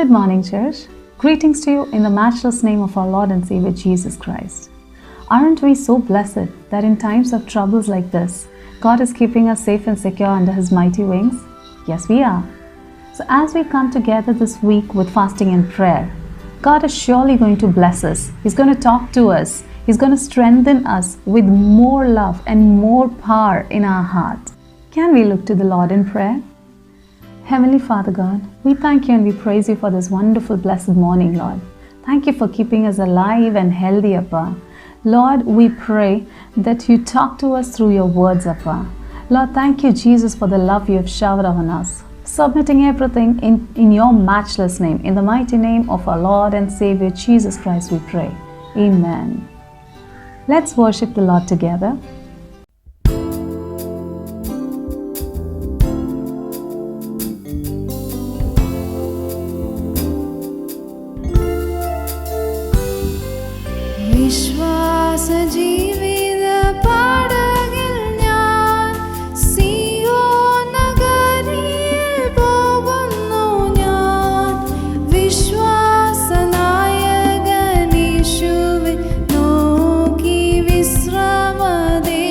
Good morning, church. Greetings to you in the matchless name of our Lord and Savior Jesus Christ. Aren't we so blessed that in times of troubles like this, God is keeping us safe and secure under His mighty wings? Yes, we are. So as we come together this week with fasting and prayer, God is surely going to bless us. He's going to talk to us. He's going to strengthen us with more love and more power in our heart. Can we look to the Lord in prayer? Heavenly Father God, we thank you and we praise you for this wonderful blessed morning, Lord. Thank you for keeping us alive and healthy, Appa. Lord, we pray that you talk to us through your words, Appa. Lord, thank you, Jesus, for the love you have showered on us. Submitting everything in your matchless name. In the mighty name of our Lord and Savior, Jesus Christ, we pray. Amen. Let's worship the Lord together. വിശ്വാസ ജീവിത പാടകിൽ ഞാൻ സിയോൻ നഗരിയിൽ പോകുന്നു ഞാൻ വിശ്വാസനായകൻ യേശുവെ നോക്കി വിശ്രമദേശത്ത്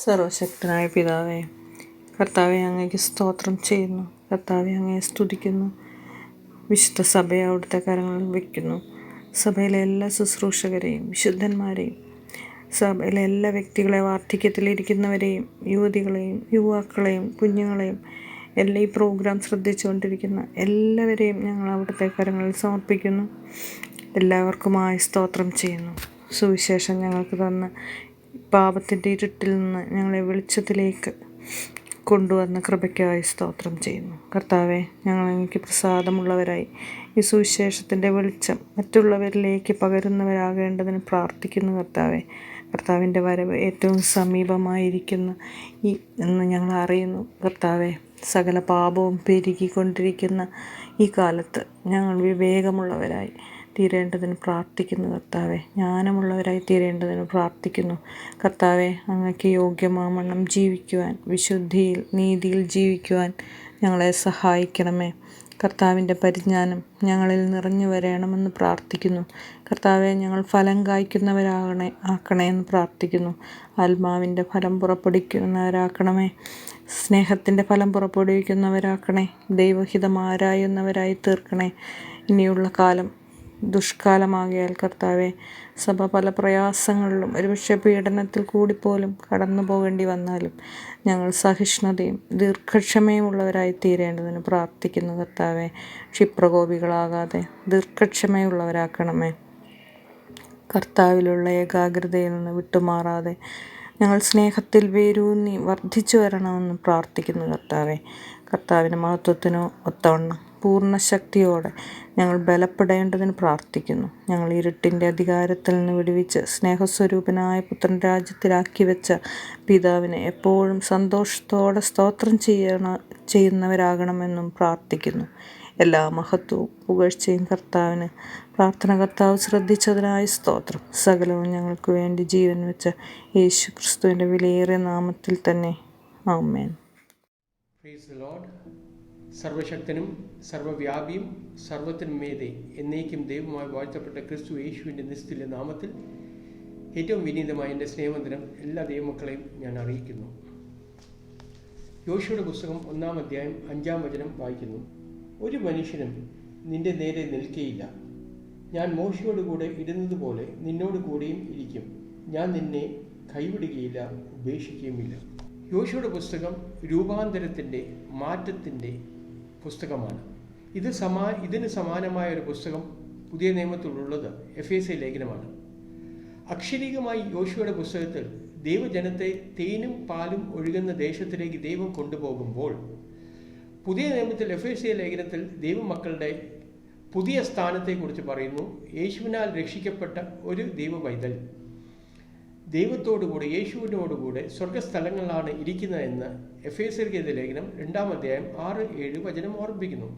സർവശക്തനായ പിതാവേ, കർത്താവെ അങ്ങേക്ക് സ്തോത്രം ചെയ്യുന്നു. കർത്താവെ അങ്ങയെ സ്തുതിക്കുന്നു. വിശുദ്ധ സഭയെ അവിടുത്തെ കരങ്ങളിൽ വയ്ക്കുന്നു. സഭയിലെ എല്ലാ ശുശ്രൂഷകരെയും വിശുദ്ധന്മാരെയും സഭയിലെ എല്ലാ വ്യക്തികളെ, വാർദ്ധക്യത്തിലിരിക്കുന്നവരെയും യുവതികളെയും യുവാക്കളെയും കുഞ്ഞുങ്ങളെയും എല്ലാ ഈ പ്രോഗ്രാം ശ്രദ്ധിച്ചുകൊണ്ടിരിക്കുന്ന എല്ലാവരെയും ഞങ്ങൾ അവിടുത്തെ കരങ്ങളിൽ സമർപ്പിക്കുന്നു. എല്ലാവർക്കുമായി സ്തോത്രം ചെയ്യുന്നു. സുവിശേഷം ഞങ്ങൾക്ക് തന്ന് പാപത്തിൻ്റെ ഇരുട്ടിൽ നിന്ന് ഞങ്ങളെ വെളിച്ചത്തിലേക്ക് കൊണ്ടുവന്ന കൃപയ്ക്കായി സ്തോത്രം ചെയ്യുന്നു. കർത്താവെ, ഞങ്ങൾ അങ്ങേക്ക് പ്രസാദമുള്ളവരായി ഈ സുവിശേഷത്തിൻ്റെ വെളിച്ചം മറ്റുള്ളവരിലേക്ക് പകരുന്നവരാകേണ്ടതിന് പ്രാർത്ഥിക്കുന്നു. കർത്താവിൻ്റെ വരവ് ഏറ്റവും സമീപമായിരിക്കുന്ന എന്ന് ഞങ്ങൾ അറിയുന്നു. കർത്താവെ, സകല പാപവും പെരുകിക്കൊണ്ടിരിക്കുന്ന ഈ കാലത്ത് ഞങ്ങൾ വിവേകമുള്ളവരായി തീരേണ്ടതിന് പ്രാർത്ഥിക്കുന്നു. കർത്താവെ, ജ്ഞാനമുള്ളവരായി തീരേണ്ടതിന് പ്രാർത്ഥിക്കുന്നു. കർത്താവെ, അങ്ങക്ക് യോഗ്യമാവണ്ണം ജീവിക്കുവാൻ, വിശുദ്ധിയിൽ നീതിയിൽ ജീവിക്കുവാൻ ഞങ്ങളെ സഹായിക്കണമേ. കർത്താവിൻ്റെ പരിജ്ഞാനം ഞങ്ങളിൽ നിറഞ്ഞു വരണമെന്ന് പ്രാർത്ഥിക്കുന്നു. കർത്താവെ, ഞങ്ങൾ ഫലം ആക്കണേ എന്ന് പ്രാർത്ഥിക്കുന്നു. ആത്മാവിൻ്റെ ഫലം പുറപ്പെടുവിക്കുന്നവരാക്കണമേ. സ്നേഹത്തിൻ്റെ ഫലം പുറപ്പെടുവിക്കുന്നവരാക്കണേ. ദൈവഹിതം ആരായുന്നവരായി തീർക്കണേ. ഇനിയുള്ള കാലം ദുഷ്കാലമാകിയാൽ കർത്താവെ, സഭ പല പ്രയാസങ്ങളിലും ഒരുപക്ഷെ പീഡനത്തിൽ കൂടിപ്പോലും കടന്നു പോകേണ്ടി വന്നാലും ഞങ്ങൾ സഹിഷ്ണുതയും ദീർഘക്ഷമയും ഉള്ളവരായി തീരേണ്ടതിന് പ്രാർത്ഥിക്കുന്നു. കർത്താവെ, ക്ഷിപ്രകോപികളാകാതെ ദീർഘക്ഷമയുള്ളവരാക്കണമേ. കർത്താവിലുള്ള ഏകാഗ്രതയിൽ നിന്ന് വിട്ടുമാറാതെ ഞങ്ങൾ സ്നേഹത്തിൽ വേരൂന്നി വർദ്ധിച്ചു വരണമെന്ന് പ്രാർത്ഥിക്കുന്നു. കർത്താവിൻ്റെ മഹത്വത്തിനോ ഒത്തവണ്ണം പൂർണ്ണ ശക്തിയോടെ ഞങ്ങൾ ബലപ്പെടേണ്ടതിന് പ്രാർത്ഥിക്കുന്നു. ഞങ്ങൾ ഇരുട്ടിൻ്റെ അധികാരത്തിൽ നിന്ന് വിടുവിച്ച് സ്നേഹസ്വരൂപനായ പുത്രൻ രാജ്യത്തിലാക്കി വെച്ച പിതാവിനെ എപ്പോഴും സന്തോഷത്തോടെ സ്തോത്രം ചെയ്യുന്നവരാകണമെന്നും പ്രാർത്ഥിക്കുന്നു. എല്ലാ മഹത്വവും പുകഴ്ചയും കർത്താവിന്. പ്രാർത്ഥന കർത്താവ് ശ്രദ്ധിച്ചതിനായി സ്തോത്രം. സകലവും ഞങ്ങൾക്ക് വേണ്ടി ജീവൻ വെച്ച യേശു ക്രിസ്തുവിൻ്റെ വിലയേറിയ നാമത്തിൽ തന്നെ ആമേൻ. സർവശക്തനും സർവവ്യാപിയും സർവത്തിനും മേതെ എന്നേക്കും ദൈവമായി വാഴ്ത്തപ്പെട്ട ക്രിസ്തു യേശുവിൻ്റെ നിസ്തുല്യ നാമത്തിൽ ഏറ്റവും വിനീതമായ എൻ്റെ സ്നേഹവന്ദനം എല്ലാ ദൈവമക്കളെയും ഞാൻ അറിയിക്കുന്നു. യോശുവയുടെ പുസ്തകം 1-ാം അധ്യായം 5-ാം വചനം വായിക്കുന്നു. ഒരു മനുഷ്യനും നിന്റെ നേരെ നിൽക്കുകയില്ല. ഞാൻ മോശയോട് കൂടെ ഇരുന്നത് പോലെ നിന്നോട് കൂടെയും ഇരിക്കും. ഞാൻ നിന്നെ കൈവിടുകയില്ല, ഉപേക്ഷിക്കുകയുമില്ല. യോശുവയുടെ പുസ്തകം രൂപാന്തരത്തിൻ്റെ, മാറ്റത്തിൻ്റെ പുസ്തകമാണ്. ഇതിന് സമാനമായ ഒരു പുസ്തകം പുതിയ നിയമത്തിലുള്ളത് എഫേസ്യ ലേഖനമാണ്. അക്ഷരീകമായി യോശുവയുടെ പുസ്തകത്തിൽ ദൈവജനത്തെ തേനും പാലും ഒഴുകുന്ന ദേശത്തിലേക്ക് ദൈവം കൊണ്ടുപോകുമ്പോൾ, പുതിയ നിയമത്തിൽ എഫേസ്യ ലേഖനത്തിൽ ദൈവമക്കളുടെ പുതിയ സ്ഥാനത്തെക്കുറിച്ച് പറയുന്നു. യേശുവിനാൽ രക്ഷിക്കപ്പെട്ട ഒരു ദൈവപൈതൽ ദൈവത്തോടുകൂടെ, യേശുവിനോടുകൂടെ സ്വർഗസ്ഥലങ്ങളിലാണ് ഇരിക്കുന്നതെന്ന് എഫേസ്യർക്കെതിരെ ലേഖനം 2-ാം അധ്യായം 6-7 വചനം ഓർമ്മിപ്പിക്കുന്നു.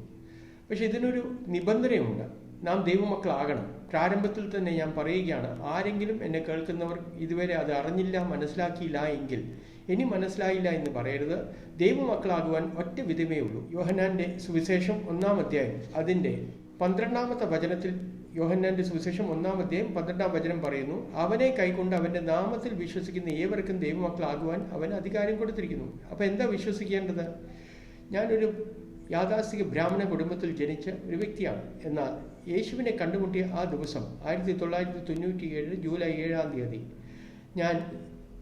പക്ഷെ ഇതിനൊരു നിബന്ധനയുണ്ട്. നാം ദൈവമക്കളാകണം. പ്രാരംഭത്തിൽ തന്നെ ഞാൻ പറയുകയാണ്, ആരെങ്കിലും എന്നെ കേൾക്കുന്നവർ ഇതുവരെ അത് അറിഞ്ഞില്ല, മനസ്സിലാക്കിയില്ല എങ്കിൽ ഇനി മനസ്സിലായില്ല എന്ന് പറയരുത്. ദൈവമക്കളാകുവാൻ ഒറ്റ വിധമേ ഉള്ളൂ. യോഹന്നാൻ്റെ സുവിശേഷം 1-ാം അധ്യായം അതിൻ്റെ 12-ാമത്തെ വചനത്തിൽ, യോഹന്നാൻ്റെ സുവിശേഷം 1-ാം അധ്യായം 12-ാം വചനം പറയുന്നു, അവനെ കൈക്കൊണ്ട് അവൻ്റെ നാമത്തിൽ വിശ്വസിക്കുന്ന ഏവർക്കും ദൈവമക്കളാകുവാൻ അവൻ അധികാരം കൊടുത്തിരിക്കുന്നു. അപ്പോൾ എന്താ വിശ്വസിക്കേണ്ടത്? ഞാനൊരു യാഥാസ്ഥിക ബ്രാഹ്മണ കുടുംബത്തിൽ ജനിച്ച ഒരു വ്യക്തിയാണ്. എന്നാൽ യേശുവിനെ കണ്ടുമുട്ടിയ ആ ദിവസം 1997 ജൂലൈ 7-ാം തീയതി ഞാൻ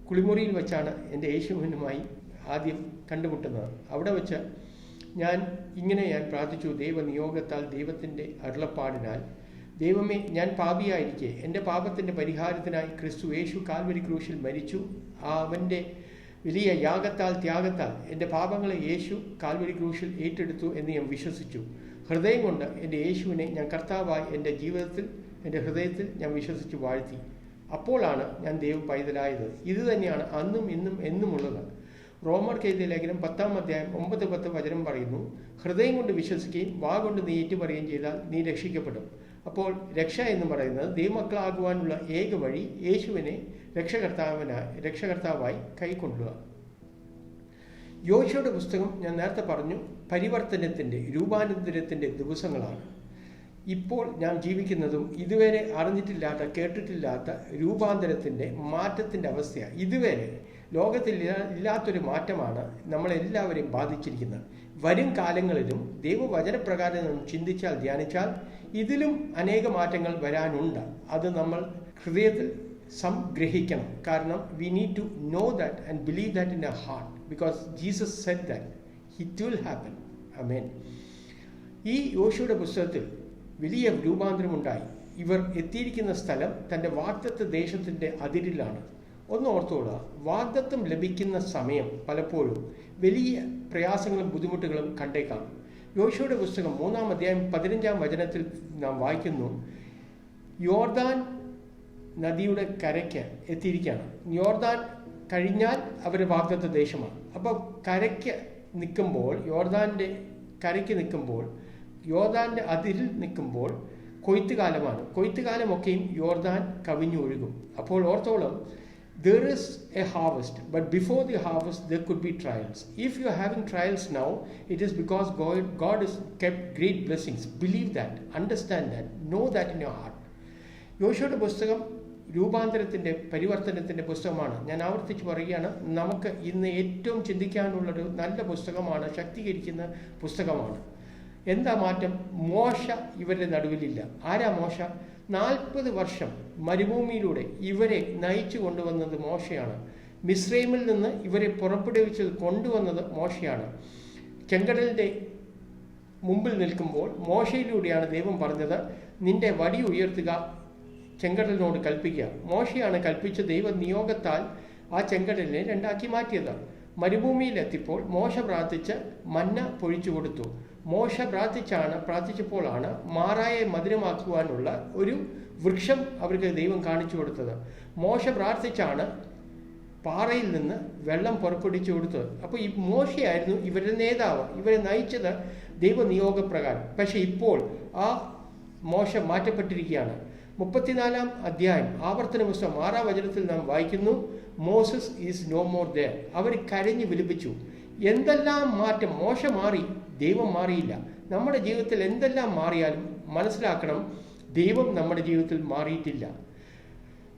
കുളിമുറിയിൽ വെച്ചാണ് എൻ്റെ യേശുവിനുമായി ആദ്യം കണ്ടുമുട്ടുന്നത്. അവിടെ വെച്ച് ഞാൻ പ്രാർത്ഥിച്ചു. ദൈവനിയോഗത്താൽ, ദൈവത്തിൻ്റെ അരുളപ്പാടിനാൽ, ദൈവമേ, ഞാൻ പാപിയായിരിക്കെ എൻ്റെ പാപത്തിൻ്റെ പരിഹാരത്തിനായി ക്രിസ്തു യേശു കാൽവരി ക്രൂശിൽ മരിച്ചു. അവൻ്റെ വലിയ ത്യാഗത്താൽ എൻ്റെ പാപങ്ങളെ യേശു കാൽവരി ക്രൂശിൽ ഏറ്റെടുത്തു എന്ന് ഞാൻ വിശ്വസിച്ചു. ഹൃദയം കൊണ്ട് എൻ്റെ യേശുവിനെ ഞാൻ കർത്താവായി എൻ്റെ ജീവിതത്തിൽ, എൻ്റെ ഹൃദയത്തിൽ ഞാൻ വിശ്വസിച്ച് വാഴ്ത്തി. അപ്പോഴാണ് ഞാൻ ദൈവ പൈതലായത്. ഇത് തന്നെയാണ് അന്നും ഇന്നും എന്നുമുള്ളത്. റോമർക്കെഴുതിയ ലേഖനം 10-ാം അധ്യായം 9-10 വചനം പറയുന്നു, ഹൃദയം കൊണ്ട് വിശ്വസിക്കുകയും വാ കൊണ്ട് നീ ഏറ്റുപറയുകയും ചെയ്താൽ നീ രക്ഷിക്കപ്പെടും. അപ്പോൾ രക്ഷ എന്ന് പറയുന്നത് ദൈവമക്കളാകുവാനുള്ള ഏക വഴി യേശുവിനെ രക്ഷകർത്താവായി കൈക്കൊള്ളുക. യോശുവയുടെ പുസ്തകം ഞാൻ നേരത്തെ പറഞ്ഞു, പരിവർത്തനത്തിൻ്റെ, രൂപാന്തരത്തിൻ്റെ ദിവസങ്ങളാണ്. ഇപ്പോൾ ഞാൻ ജീവിക്കുന്നതും ഇതുവരെ അറിഞ്ഞിട്ടില്ലാത്ത, കേട്ടിട്ടില്ലാത്ത രൂപാന്തരത്തിൻ്റെ, മാറ്റത്തിൻ്റെ അവസ്ഥയാണ്. ഇതുവരെ ലോകത്തിൽ ഇല്ലാത്തൊരു മാറ്റമാണ് നമ്മളെല്ലാവരെയും ബാധിച്ചിരിക്കുന്നത്. വരും കാലങ്ങളിലും ദൈവവചനപ്രകാരം നാം ചിന്തിച്ചാൽ, ധ്യാനിച്ചാൽ ഇതിലും അനേക മാറ്റങ്ങൾ വരാനുണ്ട്. അത് നമ്മൾ ഹൃദയത്തിൽ സംഗ്രഹിക്കണം. കാരണം we need to know that and believe that in our heart, because Jesus said that it will happen. Amen. ഈ യോശുവയുടെ പുസ്തകത്തിൽ വലിയ രൂപാന്തരമുണ്ടായി. ഇവർ എത്തിയിരിക്കുന്ന സ്ഥലം തൻ്റെ വാഗ്ദത്ത ദേശത്തിൻ്റെ അതിരിലാണ്. ഒന്ന് ഓർത്തോളുക, വാഗ്ദത്തം ലഭിക്കുന്ന സമയം പലപ്പോഴും വലിയ പ്രയാസങ്ങളും ബുദ്ധിമുട്ടുകളും കണ്ടേക്കാം. യോശുവയുടെ പുസ്തകം 3-ാം അധ്യായം 15-ാം വചനത്തിൽ നാം വായിക്കുന്നു, യോർദാൻ നദിയുടെ കരയ്ക്ക് എത്തിയിരിക്കുകയാണ്. യോർദാൻ കഴിഞ്ഞാൽ അവർ വാഗ്ദത്ത ദേശമാണ്. അപ്പോൾ കരയ്ക്ക് നിൽക്കുമ്പോൾ, യോർദാൻ്റെ കരയ്ക്ക് നിൽക്കുമ്പോൾ, യോർദാൻ്റെ അതിരിൽ നിൽക്കുമ്പോൾ കൊയ്ത്ത് കാലമാണ്. കൊയ്ത്ത് കാലമൊക്കെയും യോർദാൻ കവിഞ്ഞൊഴുകും. അപ്പോൾ ഓർത്തോളം, there is a harvest, but before the harvest there could be trials. If you are having trials now, it is because God has kept great blessings. Believe that, understand that, know that in your heart. യോശുവയുടെ പുസ്തകം രൂപാന്തരത്തിൻ്റെ, പരിവർത്തനത്തിൻ്റെ പുസ്തകമാണ്. ഞാൻ ആവർത്തിച്ച് പറയുകയാണ്, നമുക്ക് ഇന്ന് ഏറ്റവും ചിന്തിക്കാനുള്ളൊരു നല്ല പുസ്തകമാണ്, ശക്തീകരിക്കുന്ന പുസ്തകമാണ്. എന്താ മാറ്റം? മോശ ഇവരുടെ നടുവിലില്ല. ആരാ മോശ? 40 വർഷം മരുഭൂമിയിലൂടെ ഇവരെ നയിച്ചു കൊണ്ടുവന്നത് മോശയാണ്. മിസ്രൈമിൽ നിന്ന് ഇവരെ പുറപ്പെടുവിച്ച് കൊണ്ടുവന്നത് മോശയാണ്. ചെങ്കടലിൻ്റെ മുമ്പിൽ നിൽക്കുമ്പോൾ മോശയിലൂടെയാണ് ദൈവം പറഞ്ഞത്, നിന്റെ വടി ഉയർത്തുക, ചെങ്കടലിനോട് കൽപ്പിക്കുക. മോശയാണ് കൽപ്പിച്ച ദൈവ നിയോഗത്താൽ ആ ചെങ്കടലിനെ 2ആക്കി മാറ്റിയത്. മരുഭൂമിയിലെത്തിയപ്പോൾ മോശ പ്രാർത്ഥിച്ച് മന്ന പൊഴിച്ചു കൊടുത്തു. മോശ പ്രാർത്ഥിച്ചപ്പോഴാണ് മാറായെ മധുരമാക്കുവാനുള്ള ഒരു വൃക്ഷം അവർക്ക് ദൈവം കാണിച്ചു കൊടുത്തത്. മോശ പ്രാർത്ഥിച്ചാണ് പാറയിൽ നിന്ന് വെള്ളം പുറപ്പെടുവിച്ചു കൊടുത്തത്. അപ്പോൾ ഈ മോശയായിരുന്നു ഇവരുടെ നേതാവ്, ഇവരെ നയിച്ചത് ദൈവനിയോഗപ്രകാരം. പക്ഷെ ഇപ്പോൾ ആ മോശ മാറ്റപ്പെട്ടിരിക്കുകയാണ്. 34-ാം അധ്യായം ആവർത്തന പുസ്തകം 6-ാം വചനത്തിൽ നാം വായിക്കുന്നു, Moses is no more there. അവർ കരഞ്ഞു വിലപിച്ചു. എന്തെല്ലാം മാറ്റം! മോശ മാറി, ദൈവം മാറിയില്ല. നമ്മുടെ ജീവിതത്തിൽ എന്തെല്ലാം മാറിയാലും മനസ്സിലാക്കണം, ദൈവം നമ്മുടെ ജീവിതത്തിൽ മാറിയിട്ടില്ല.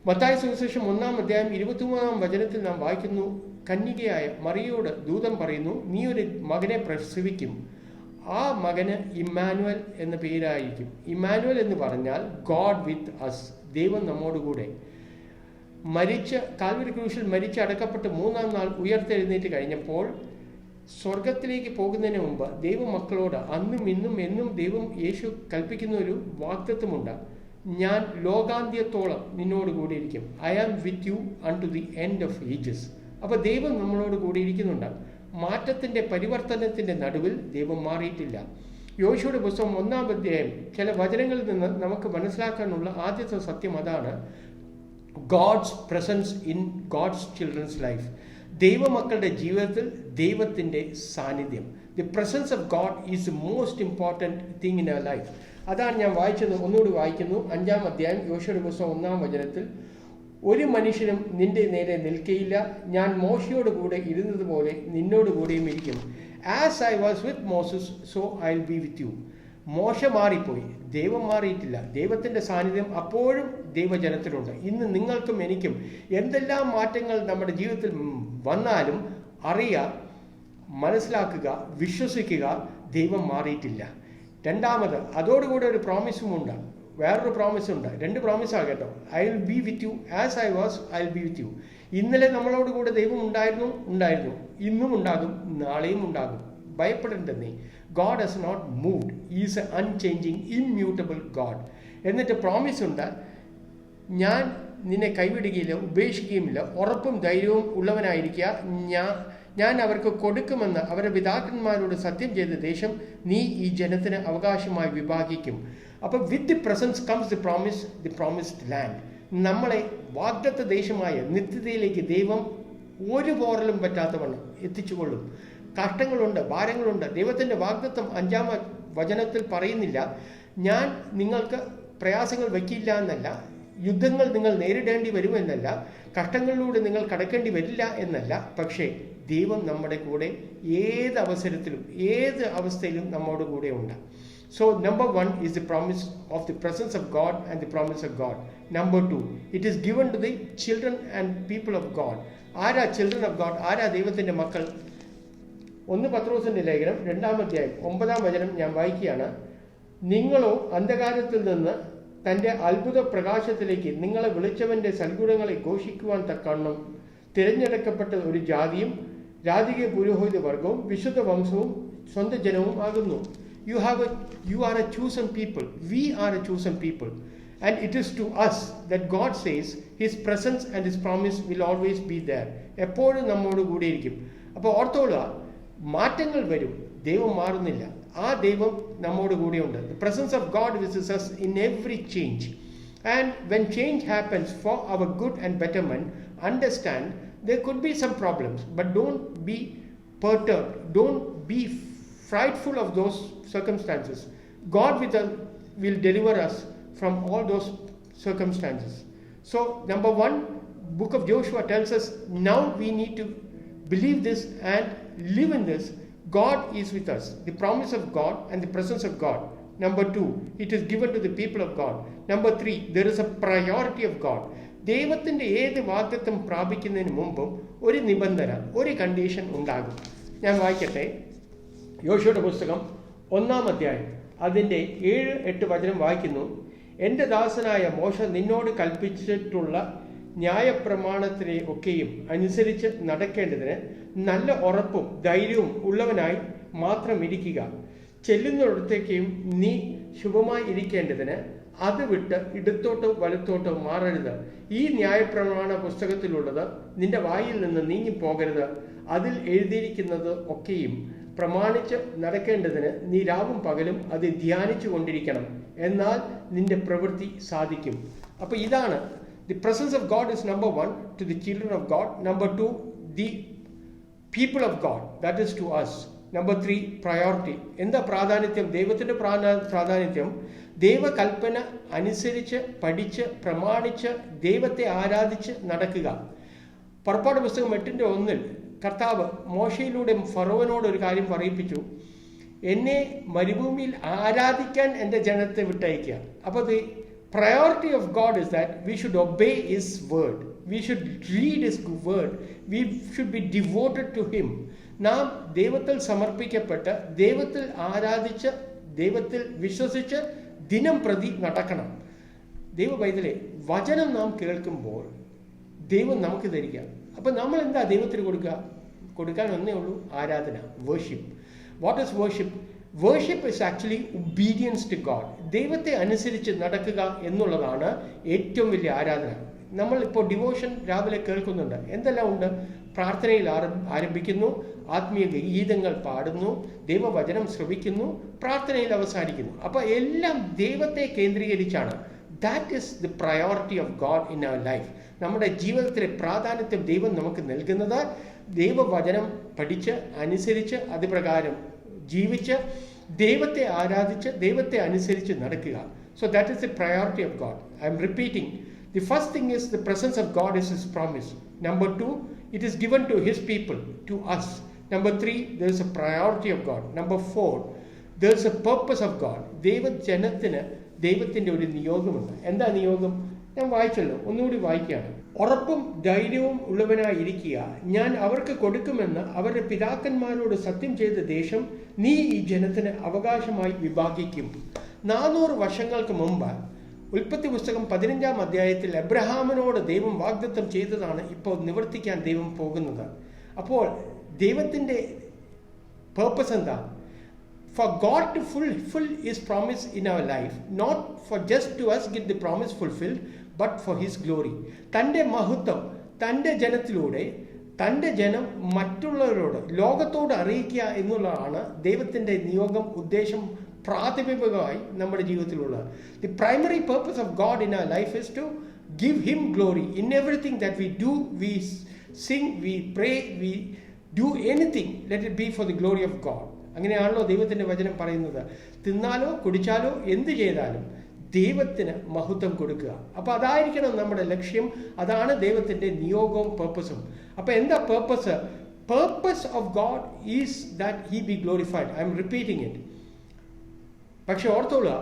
മത്തായി സുവിശേഷം 1-ാം അധ്യായം 23-ാം വചനത്തിൽ നാം വായിക്കുന്നു, കന്യകയായ മറിയയോട് ദൂതൻ പറയുന്നു, നീ ഒരു മകനെ പ്രസവിക്കും, ആ മകന് ഇമ്മാനുവൽ എന്ന പേരായിരിക്കും. ഇമ്മാനുവൽ എന്ന് പറഞ്ഞാൽ ഗോഡ് വിത്ത് അസ്, ദൈവം നമ്മോടുകൂടെ. കാൽവരി ക്രൂശിൽ അടക്കപ്പെട്ട് 3-ാം നാൾ ഉയർത്തെഴുന്നേറ്റ് കഴിഞ്ഞപ്പോൾ സ്വർഗത്തിലേക്ക് പോകുന്നതിന് മുമ്പ് ദൈവമക്കളോട് അന്നും ഇന്നും എന്നും ദൈവം യേശു കൽപ്പിക്കുന്ന ഒരു വാഗ്ദത്തമുണ്ട്, ഞാൻ ലോകാന്ത്യത്തോളം നിന്നോട് കൂടി ഇരിക്കും. I am with you unto the end of ages. അപ്പോൾ ദൈവം നമ്മളോട് കൂടി ഇരിക്കുന്നുണ്ട്. മാറ്റത്തിൻ്റെ, പരിവർത്തനത്തിൻ്റെ നടുവിൽ ദൈവം മാറിയിട്ടില്ല. യോശുവയുടെ പുസ്തകം 1-ാം അധ്യായം ചില വചനങ്ങളിൽ നിന്ന് നമുക്ക് മനസ്സിലാക്കാനുള്ള ആദ്യത്തെ സത്യം അതാണ്, God's presence in God's children's life. ദൈവമക്കളുടെ ജീവിതത്തിൽ ദൈവത്തിൻ്റെ സാന്നിധ്യം, the presence of God is the most important thing in our life. അതാണ് ഞാൻ വായിച്ചത്. ഒന്നുകൂടി വായിക്കുന്നു. 5-ാം അധ്യായം യോശുവയുടെ പുസ്തകം 1-ാം വചനത്തിൽ, ഒരു മനുഷ്യനും നിന്റെ നേരെ നിൽക്കയില്ല, ഞാൻ മോശയോട് കൂടെ ഇരുന്നതുപോലെ നിന്നോട് കൂടെയും ഇരിക്കും. As I was with Moses so I will be with you. മോശ മാറിപ്പോയി, ദൈവം മാറിയിട്ടില്ല. ദൈവത്തിൻ്റെ സാന്നിധ്യം അപ്പോഴും ദൈവജനത്തിലുണ്ട്. ഇന്ന് നിങ്ങൾക്കും എനിക്കും എന്തെല്ലാം മാറ്റങ്ങൾ നമ്മുടെ ജീവിതത്തിൽ വന്നാലും അറിയുക, മനസ്സിലാക്കുക, വിശ്വസിക്കുക, ദൈവം മാറിയിട്ടില്ല. രണ്ടാമത് അതോടുകൂടെ ഒരു പ്രോമിസുമുണ്ട്, വേറൊരു പ്രോമിസുണ്ട്. 2 പ്രോമിസാണ് കേട്ടോ. I will be with U as I was, I will be with U. ഇന്നലെ നമ്മളോട് കൂടെ ദൈവം ഉണ്ടായിരുന്നു, ഇന്നും ഉണ്ടാകും, നാളെയും ഉണ്ടാകും. ഭയപ്പെടേണ്ട നീ. God has not moved. He is an unchanging, immutable God. എന്നിട്ട് പ്രോമിസ് ഉണ്ട്, ഞാൻ നിന്നെ കൈവിടുകയില്ല, ഉപേക്ഷിക്കുകയുമില്ല, ഉറപ്പും ധൈര്യവും ഉള്ളവനായിരിക്കുക, ഞാൻ അവർക്ക് കൊടുക്കുമെന്ന് അവരുടെ പിതാക്കന്മാരോട് സത്യം ചെയ്ത ദേശം നീ ഈ ജനത്തിന് അവകാശമായി വിഭാഗിക്കും. അപ്പോൾ with the presence comes the promise, the promised land. നമ്മളെ വാഗ്ദത്ത ദേശമായ നിത്യതയിലേക്ക് ദൈവം ഒരു പോറലും പറ്റാത്തവണ്ണം എത്തിച്ചുകൊള്ളും. കഷ്ടങ്ങളുണ്ട്, ഭാരങ്ങളുണ്ട്. ദൈവത്തിൻ്റെ വാഗ്ദത്തം 5-ാം വചനത്തിൽ പറയുന്നില്ല, ഞാൻ നിങ്ങൾക്ക് പ്രയാസങ്ങൾ വയ്ക്കില്ല എന്നല്ല, യുദ്ധങ്ങൾ നിങ്ങൾ നേരിടേണ്ടി വരുമെന്നല്ല, കഷ്ടങ്ങളിലൂടെ നിങ്ങൾ കടക്കേണ്ടി വരില്ല എന്നല്ല. പക്ഷേ ദൈവം നമ്മുടെ കൂടെ ഏത് അവസരത്തിലും ഏത് അവസ്ഥയിലും നമ്മോട് കൂടെ ഉണ്ട്. So number 1 is the promise of the presence of God and the promise of God. Number 2, it is given to the children and people of God. ആരാ children of God? ആരാ ദൈവത്തിൻ്റെ മക്കൾ? 1 പത്രോസിൻ്റെ ലേഖനം 2-ാം അധ്യായം 9-ാം വചനം ഞാൻ വായിക്കുകയാണ്. നിങ്ങളോ അന്ധകാരത്തിൽ നിന്ന് തൻ്റെ അത്ഭുത പ്രകാശത്തിലേക്ക് നിങ്ങളെ വിളിച്ചവൻ്റെ സൽഗുണങ്ങളെ ഘോഷിക്കുവാൻ തക്കവണ്ണം തിരഞ്ഞെടുക്കപ്പെട്ട ഒരു ജാതിയും രാജകീയ പുരോഹിത വർഗവും വിശുദ്ധ വംശവും സ്വന്തം ജനവും ആകുന്നു. You are a chosen people. We are a chosen people. And it is to us that God says His presence and His promise will always be there. എപ്പോഴും നമ്മോട് കൂടെ ഇരിക്കും. അപ്പോൾ ഓർത്തോളുക, മാറ്റങ്ങൾ വരും, ദൈവം മാറുന്നില്ല. ആ ദൈവം നമ്മോട് കൂടെയുണ്ട്. The presence of God visits us in every change. And when change happens for our good and betterment, understand there could be some problems, but don't be perturbed. Don't be frightful of those circumstances. God will deliver us from all those circumstances. So number 1, book of Joshua tells us now we need to believe this and live in this. God is with us. The promise of God and the presence of God. Number 2, it is given to the people of God. Number 3, there is a priority of God. ദൈവത്തിൻ്റെ ഏത് വാഗ്ദത്തം പ്രാപിക്കുന്നതിന് മുമ്പും ഒരു നിബന്ധന, ഒരു condition ഉണ്ടാകും. ഞാൻ വായിക്കട്ടെ. യോശുവയുടെ പുസ്തകം 1-ാം അധ്യായം അതിൻ്റെ 7-8 വചനം വായിക്കുന്നു. എൻ്റെ ദാസനായ മോശ നിന്നോട് കൽപ്പിച്ചിട്ടുള്ള ന്യായപ്രമാണത്തിനെ ഒക്കെയും അനുസരിച്ച് നടക്കേണ്ടതിന് നല്ല ഉറപ്പും ധൈര്യവും ഉള്ളവനായി മാത്രം ഇരിക്കുക. ചെല്ലുന്നിടത്തേക്കും നീ ശുഭമായി ഇരിക്കേണ്ടതിന് അത് വിട്ട് ഇടത്തോട്ടോ വലത്തോട്ടോ മാറരുത്. ഈ ന്യായപ്രമാണ പുസ്തകത്തിലുള്ളത് നിന്റെ വായിൽ നിന്ന് നീങ്ങിപ്പോകരുത്. അതിൽ എഴുതിയിരിക്കുന്നത് ഒക്കെയും പ്രമാണിച്ച് നടക്കേണ്ടതിന് നീ രാവും പകലും അത് ധ്യാനിച്ചു കൊണ്ടിരിക്കണം. എന്നാൽ നിന്റെ പ്രവൃത്തി സാധിക്കും. അപ്പോൾ ഇതാണ് the presence of God is number 1 to the children of God. Number 2, the people of God, that is to us. Number 3, priority. എന്താ പ്രാധാന്യം? ദൈവത്തിൻ്റെ പ്രാധാന്യം ദൈവകൽപ്പന അനുസരിച്ച് പഠിച്ച് പ്രമാണിച്ച് ദൈവത്തെ ആരാധിച്ച് നടക്കുക. പുറപ്പാട് പുസ്തകം 8:1 കർത്താവ് മോശയിലൂടെ ഫറവോനോട് ഒരു കാര്യം പറയിപ്പിച്ചു, എന്നെ മരുഭൂമിയിൽ ആരാധിക്കാൻ എൻ്റെ ജനത്തെ വിട്ടയക്കുക. അപ്പോൾ the priority of God is that we should obey His word. We should read His word. We should be devoted to Him. നാം ദൈവത്തിൽ സമർപ്പിക്കപ്പെട്ട് ദൈവത്തിൽ ആരാധിച്ച് ദൈവത്തിൽ വിശ്വസിച്ച് ദിനം പ്രതി നടക്കണം. ദൈവ പൈതലേ, വചനം നാം കേൾക്കുമ്പോൾ ദൈവം നമുക്ക് തരിക. അപ്പം നമ്മൾ എന്താ ദൈവത്തിന് കൊടുക്കാൻ ഒന്നേ ഉള്ളൂ, ആരാധന, worship. What is worship? Worship is actually obedience to God. ദൈവത്തെ അനുസരിച്ച് നടക്കുക എന്നുള്ളതാണ് ഏറ്റവും വലിയ ആരാധന. നമ്മൾ ഇപ്പോൾ ഡിവോഷൻ രാവിലെ കേൾക്കുന്നുണ്ട്. എന്തെല്ലാം ഉണ്ട്? പ്രാർത്ഥനയിൽ ആരംഭിക്കുന്നു, ആത്മീയ ഗീതങ്ങൾ പാടുന്നു, ദൈവവചനം ശ്രവിക്കുന്നു, പ്രാർത്ഥനയിൽ അവസാനിക്കുന്നു. അപ്പോൾ എല്ലാം ദൈവത്തെ കേന്ദ്രീകരിച്ചാണ്. That is the priority of God in our life. നമ്മുടെ ജീവിതത്തിലെ പ്രാധാന്യത്വം ദൈവം നമുക്ക് നൽകുന്നത് ദൈവവചനം പഠിച്ച് അനുസരിച്ച് അതുപ്രകാരം ജീവിച്ച് ദൈവത്തെ ആരാധിച്ച് ദൈവത്തെ അനുസരിച്ച് നടക്കുക. So that is the priority of God. I am repeating. The first thing is the presence of God is His promise. Number 2, it is given to His people, to us. Number 3, there is a priority of God. Number 4, there is a purpose of God. ദൈവജനത്തിന് ദൈവത്തിൻ്റെ ഒരു നിയോഗമുണ്ട്. എന്താ നിയോഗം? ഞാൻ വായിച്ചല്ലോ, ഒന്നുകൂടി വായിക്കുകയാണ്. ഉറപ്പും ധൈര്യവും ഉള്ളവനായിരിക്കുക, ഞാൻ അവർക്ക് കൊടുക്കുമെന്ന് അവരുടെ പിതാക്കന്മാരോട് സത്യം ചെയ്ത ദേശം നീ ഈ ജനത്തിന് അവകാശമായി വിഭാഗിക്കും. 400 വർഷങ്ങൾക്ക് മുമ്പ് ഉൽപ്പത്തി പുസ്തകം 15-ാം അധ്യായത്തിൽ എബ്രഹാമിനോട് ദൈവം വാഗ്ദത്തം ചെയ്തതാണ് ഇപ്പോൾ നിവർത്തിക്കാൻ ദൈവം പോകുന്നത്. അപ്പോൾ ദൈവത്തിൻ്റെ പേർപ്പസ് എന്താ? For God to fulfill His promise in our life, not for just to us get the promise fulfilled, but for His glory. തൻ്റെ മഹത്വം തൻ്റെ ജനത്തിലൂടെ തൻ്റെ ജനം മറ്റുള്ളവരോട് ലോകത്തോട് അറിയിക്കുക എന്നുള്ളതാണ് ദൈവത്തിൻ്റെ നിയോഗം, ഉദ്ദേശം, പ്രാഥമികമായി നമ്മുടെ ജീവിതത്തിലുള്ളത്. The primary purpose of God in our life is to give Him glory in everything that we do. We sing, we pray, we do anything, let it be for the glory of God. അങ്ങനെയാണല്ലോ ദൈവത്തിൻ്റെ വചനം പറയുന്നത്. തിന്നാലോ കുടിച്ചാലോ എന്ത് ചെയ്താലും ദൈവത്തിന് മഹത്വം കൊടുക്കുക. അപ്പോൾ അതായിരിക്കണം നമ്മുടെ ലക്ഷ്യം. അതാണ് ദൈവത്തിൻ്റെ നിയോഗവും പേർപ്പസും. അപ്പോൾ എന്താ purpose? Purpose of God is that he B glorified. I M repeating it. പക്ഷെ ഓർത്തോളുക,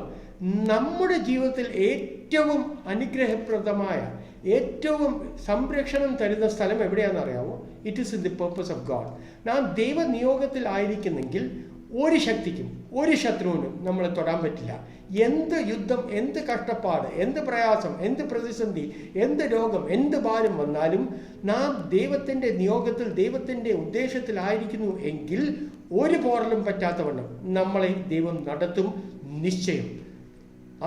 നമ്മുടെ ജീവിതത്തിൽ ഏറ്റവും അനുഗ്രഹപ്രദമായ, ഏറ്റവും സംരക്ഷണം തരുന്ന സ്ഥലം എവിടെയാണെന്ന് അറിയാമോ? It is in the purpose of God. നാം ദൈവനിയോഗത്തിൽ ആയിരിക്കുന്നെങ്കിൽ ഒരു ശക്തിക്കും ഒരു ശത്രുവിനും നമ്മളെ തൊടാൻ പറ്റില്ല. എന്ത് യുദ്ധം, എന്ത് കഷ്ടപ്പാട്, എന്ത് പ്രയാസം, എന്ത് പ്രതിസന്ധി, എന്ത് രോഗം, എന്ത് ഭാരം വന്നാലും നാം ദൈവത്തിൻ്റെ നിയോഗത്തിൽ, ദൈവത്തിൻ്റെ ഉദ്ദേശത്തിലായിരിക്കുന്നു എങ്കിൽ ഒരു പോറലും പറ്റാത്തവണ്ണം നമ്മളെ ദൈവം നടത്തും നിശ്ചയം.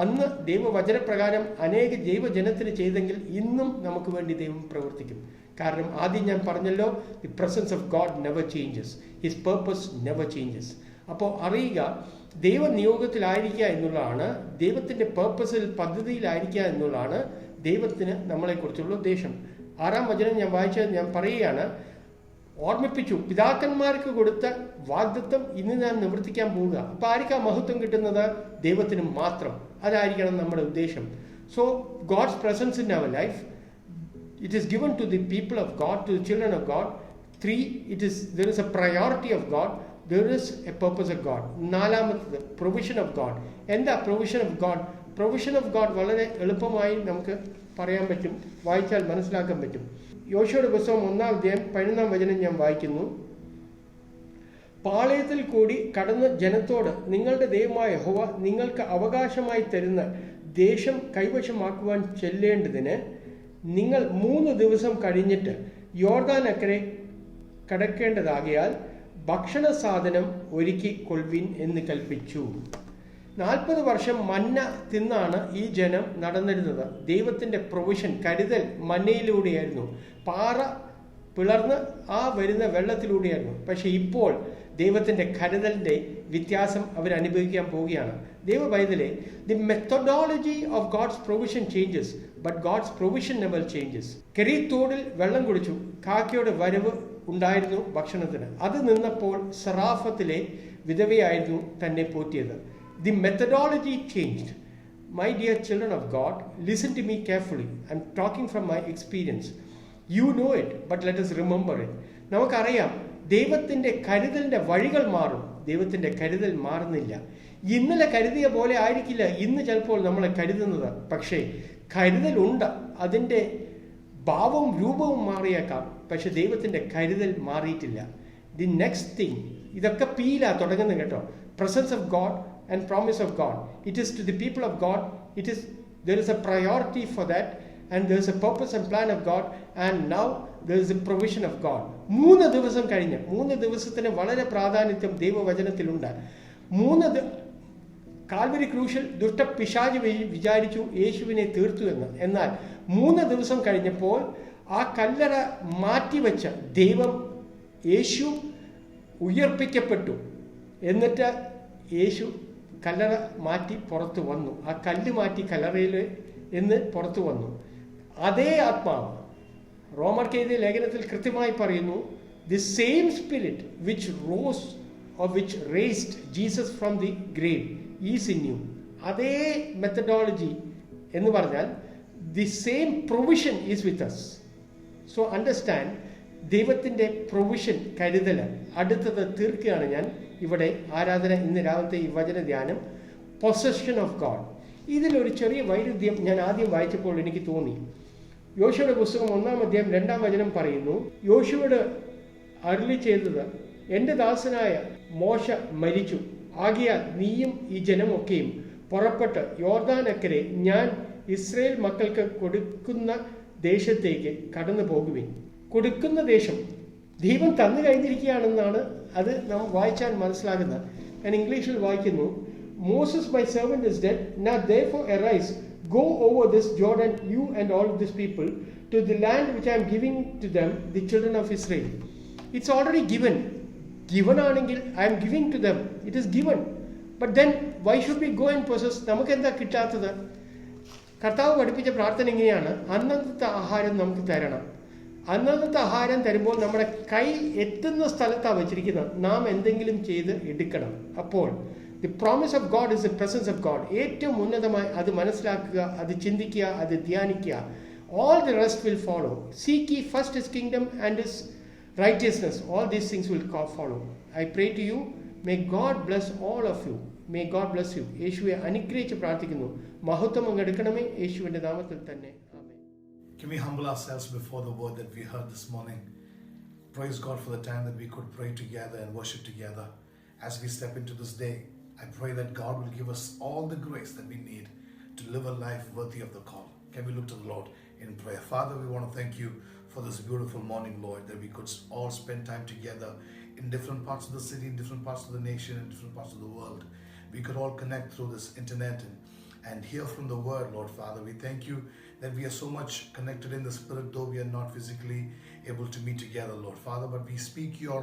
അന്ന് ദൈവവചനപ്രകാരം അനേക ദൈവജനത്തിന് ചെയ്തെങ്കിൽ ഇന്നും നമുക്ക് വേണ്ടി ദൈവം പ്രവർത്തിക്കും. കാരണം ആദ്യം ഞാൻ പറഞ്ഞല്ലോ, the presence of God never changes, his purpose never changes. അപ്പോൾ അറിയുക, ദൈവനിയോഗത്തിലായിരിക്കുക എന്നുള്ളതാണ്, ദൈവത്തിൻ്റെ പേർപ്പസിൽ, പദ്ധതിയിലായിരിക്കുക എന്നുള്ളതാണ് ദൈവത്തിന് നമ്മളെക്കുറിച്ചുള്ള ഉദ്ദേശം. 6-ാം വചനം ഞാൻ വായിച്ചത് ഞാൻ പറയുകയാണ്, ഓർമ്മിപ്പിച്ചു, പിതാക്കന്മാർക്ക് കൊടുത്ത വാഗ്ദത്തം ഇന്ന് ഞാൻ നിവർത്തിക്കാൻ പോവുക. അപ്പോൾ ആർക്കാ മഹത്വം കിട്ടുന്നത്? ദൈവത്തിന് മാത്രം. അതായിരിക്കണം നമ്മുടെ ഉദ്ദേശം. So God's presence in our life, it is given to the people of God, to the children of God. 3, there is a priority of God, there is a purpose of God. 4-ാമത്തേത് provision of God. എന്താ provision of God? Provision of God വളരെ എളുപ്പമായി നമുക്ക് പറയാൻ പറ്റും, വായിച്ചാൽ മനസ്സിലാക്കാൻ പറ്റും. യോശുവയുടെ പുസ്തകം 1-ാം അധ്യായം 11-ാം വചനം ഞാൻ വായിക്കുന്നു. പാളയത്തിൽ കൂടി കടന്ന് ജനത്തോട്, നിങ്ങളുടെ ദൈവമായ യഹോവ നിങ്ങൾക്ക് അവകാശമായി തരുന്ന ദേശം കൈവശമാക്കുവാൻ ചെല്ലേണ്ടതിന് നിങ്ങൾ 3 ദിവസം കഴിഞ്ഞിട്ട് യോർദാൻ അക്കരെ കടക്കേണ്ടതാകയാൽ ഭക്ഷണ സാധനം ഒരുക്കി കൊൾവിൻ എന്ന് കൽപ്പിച്ചു. 40 വർഷം മന്ന തിന്നാണ് ഈ ജനം നടന്നിരുന്നത്. ദൈവത്തിൻ്റെ പ്രൊവിഷൻ, കരുതൽ മന്നയിലൂടെയായിരുന്നു, പാറ പിളർന്ന് ആ വരുന്ന വെള്ളത്തിലൂടെയായിരുന്നു. പക്ഷെ ഇപ്പോൾ ദൈവത്തിൻ്റെ കരുതലിൻ്റെ വ്യത്യാസം അവരനുഭവിക്കാൻ പോവുകയാണ്. ദൈവപൈതലേ, the methodology of God's provision changes, but God's provision never changes. Kerith തോടിൽ വെള്ളം കുടിച്ചു, കാക്കയുടെ വരവ് ഉണ്ടായിരുന്നു ഭക്ഷണത്തിന്. അത് നിന്നപ്പോൾ സറാഫത്തിലെ വിധവയായിരുന്നു തന്നെ പോറ്റിയത്. The methodology changed. My dear children of God, listen to me carefully. I'm talking from my experience. You know it, but let us remember it. നമുക്കറിയാം, ദൈവത്തിൻ്റെ കരുതലിൻ്റെ വഴികൾ മാറും, ദൈവത്തിൻ്റെ കരുതൽ മാറുന്നില്ല. ഇന്നലെ കരുതിയ പോലെ ആയിരിക്കില്ല ഇന്ന് ചിലപ്പോൾ നമ്മളെ കരുതുന്നത്. പക്ഷേ കരുതലുണ്ട്, അതിൻ്റെ ഭാവവും രൂപവും മാറിയേക്കാം, പക്ഷെ ദൈവത്തിൻ്റെ കരുതൽ മാറിയിട്ടില്ല. ദി നെക്സ്റ്റ് തിങ്, ഇതൊക്കെ പീല തുടങ്ങുന്നത് കേട്ടോ. Presence of God and promise of God. It is to the people of God. There is a priority for that, and there is a purpose and plan of God, and now there is a provision of God. 3 ദിവസം കഴിഞ്ഞ്, 3 ദിവസത്തിന് വളരെ പ്രാധാന്യം ദൈവവചനത്തിലുണ്ട്. Calvary ക്രൂശിൽ ദുഷ്ടപിശാച് വിചാരിച്ചു യേശുവിനെ തീർത്തു എന്ന്. എന്നാൽ 3 ദിവസം കഴിഞ്ഞപ്പോൾ ആ കല്ലറ മാറ്റിവെച്ച ദൈവം, യേശു ഉയർപ്പിക്കപ്പെട്ടു. എന്നിട്ട് യേശു കല്ലറ മാറ്റി പുറത്തു വന്നു. ആ കല്ല് മാറ്റി കല്ലറയിൽ എന്ന് പുറത്തു വന്നു. അതേ ആത്മാവ് റോമർക്കെഴുതിയ ലേഖനത്തിൽ കൃത്യമായി പറയുന്നു, the same spirit which rose or which raised Jesus from the grave is in you. അതേ മെത്തഡോളജി എന്ന് പറഞ്ഞാൽ the same provision is with us. So understand, ദൈവത്തിൻ്റെ പ്രൊവിഷൻ, കരുതൽ. അടുത്തത് തീർക്കുകയാണ് ഞാൻ ഇവിടെ ആരാധന, ഇന്ന് രാവിലത്തെ ഈ വചന ധ്യാനം, പൊസഷൻ ഓഫ് ഗോഡ്. ഇതിലൊരു ചെറിയ വൈരുദ്ധ്യം ഞാൻ ആദ്യം വായിച്ചപ്പോൾ എനിക്ക് തോന്നി. യോശുവയുടെ പുസ്തകം 1-ാം അധ്യായം 2-ാം വചനം പറയുന്നു, യോശുവയോട് അരുളി ചെയ്തത്, എൻ്റെ ദാസനായ മോശ മരിച്ചു, ആകയാൽ നീയും ഈ ജനമൊക്കെയും പുറപ്പെട്ട് യോർദാനക്കരെ ഞാൻ ഇസ്രയേൽ മക്കൾക്ക് കൊടുക്കുന്ന ദേശത്തേക്ക് കടന്നു പോകുവിൻ. കൊടുക്കുന്ന ദേശം ദൈവം തന്നു കഴിഞ്ഞിരിക്കുകയാണെന്നാണ് അത് നാം വായിച്ചാൽ മനസ്സിലാകുന്നത്. ഞാൻ ഇംഗ്ലീഷിൽ വായിക്കുന്നു, Moses my servant is dead, now therefore arise, go over this Jordan, you and all of these people, to the land which I am giving to them, the children of Israel. It's already given. Given ആണെങ്കിൽ I am giving to them. It is given. But then why should we go and possess? നമുക്ക് എന്താ കിട്ടാത്തത്? കർത്താവ് പഠിപ്പിച്ച പ്രാർത്ഥന ഇങ്ങനെയാണ്, അന്നത്തെ ആഹാരം നമുക്ക് തരണം. അന്നത്തെ ആഹാരം തരുമ്പോൾ നമ്മുടെ കൈ എത്തുന്ന സ്ഥലത്താണ് വെച്ചിരിക്കുന്നത്, നാം എന്തെങ്കിലും ചെയ്ത് എടുക്കണം. അപ്പോൾ the promise of God is the presence of God. ഏറ്റവും ഉന്നതമായി അത് മനസ്സിലാക്കുക, അത് ചിന്തിക്കുക, അത് ധ്യാനിക്കുക. All the rest will follow. Seek ye first his kingdom and his righteousness. All these things will follow. I pray to you, may God bless all of you may God bless you. യേശുവെ അനുഗ്രഹിച്ച് പ്രാർത്ഥിക്കുന്നു. മഹത്വം അങ്ങ് എടുക്കണമേ യേശുവിൻ്റെ നാമത്തിൽ തന്നെ. ആമേൻ. Can we humble ourselves before the word that we heard this morning? Praise God for the time that we could pray together and worship together. As we step into this day, I pray that God will give us all the grace that we need to live a life worthy of the call. Can we look to the Lord in prayer? Father, we want to thank you for this beautiful morning, Lord, that we could all spend time together in different parts of the city, in different parts of the nation, in different parts of the world. We could all connect through this internet and hear from the word, Lord Father. We thank you that we are so much connected in the spirit, though we are not physically able to meet together, Lord Father, but we speak your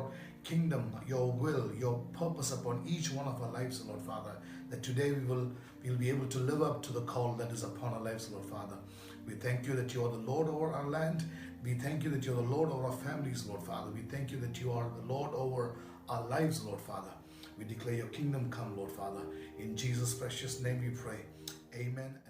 kingdom, your will, your purpose upon each one of our lives, Lord Father, that today we'll be able to live up to the call that is upon our lives, Lord Father. We thank you that you are the Lord over our land. We thank you that you are the Lord over our families, Lord Father. We thank you that you are the Lord over our lives, Lord Father. We declare your kingdom come, Lord Father. In Jesus' precious name we pray. Amen.